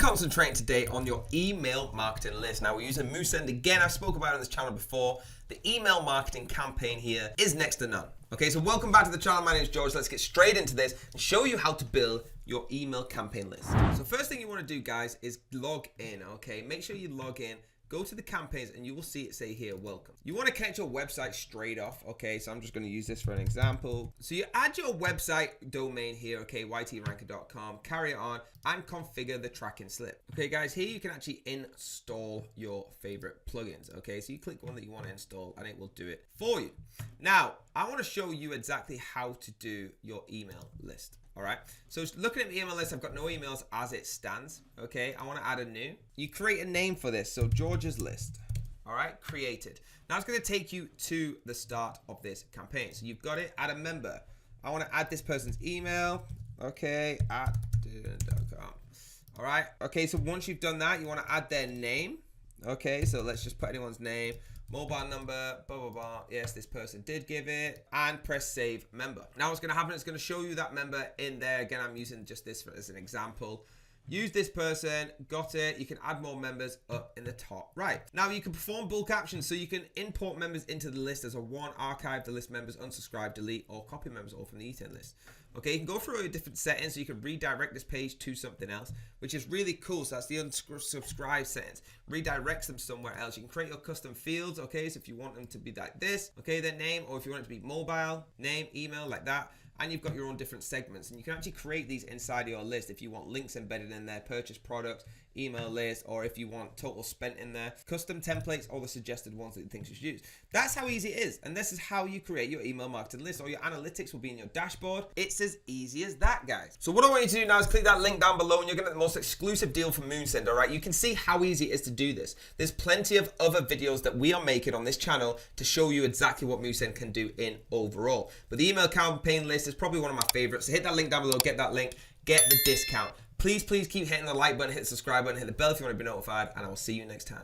concentrating today on your email marketing list. Now, we're using Moosend again. I've spoken about it on this channel before. The email marketing campaign here is next to none. Okay, so welcome back to the channel. My name is George. Let's get straight into this and show you how to build your email campaign list. So first thing you want to do, guys, is log in. Okay, make sure you log in. Go to the campaigns and you will see it say here, welcome. You want to connect your website straight off. Okay, so I'm just going to use this for an example. So you add your website domain here, okay, ytranker.com, carry it on and configure the tracking slip. Okay, guys, here you can actually install your favorite plugins. Okay, so you click one that you want to install and it will do it for you. Now, I want to show you exactly how to do your email list. All right, so looking at the email list, I've got no emails as it stands. Okay, I want to add a new. You create a name for this, so George's list. All right, created. Now it's going to take you to the start of this campaign. So you've got it, add a member. I want to add this person's email. Okay, at .com. All right, okay, so once you've done that, you want to add their name. Okay, so let's just put anyone's name. Mobile number, blah, blah, blah. Yes, this person did give it. And press save member. Now what's going to happen, it's going to show you that member in there. Again, I'm using just this as an example. Use this person, got it. You can add more members up in the top right. Now you can perform bulk actions, so you can import members into the list as a one, archive the list members, unsubscribe, delete, or copy members all from the E10 list. Okay, you can go through different settings, so you can redirect this page to something else, which is really cool. So that's the unsubscribe settings. Redirects them somewhere else. You can create your custom fields, okay, so if you want them to be like this, okay, their name, or if you want it to be mobile, name, email, like that. And you've got your own different segments, and you can actually create these inside of your list if you want links embedded in there, purchase products, email list, or if you want total spent in there, custom templates, or the suggested ones that you think you should use. That's how easy it is, and this is how you create your email marketing list. Or your analytics will be in your dashboard. It's as easy as that, guys. So what I want you to do now is click that link down below, and you're gonna get the most exclusive deal from Moosend. All right, you can see how easy it is to do this. There's plenty of other videos that we are making on this channel to show you exactly what Moosend can do in overall. But the email campaign list is probably one of my favorites. So hit that link down below, get that link, get the discount. Please keep hitting the like button, hit the subscribe button, hit the bell if you want to be notified, and I will see you next time.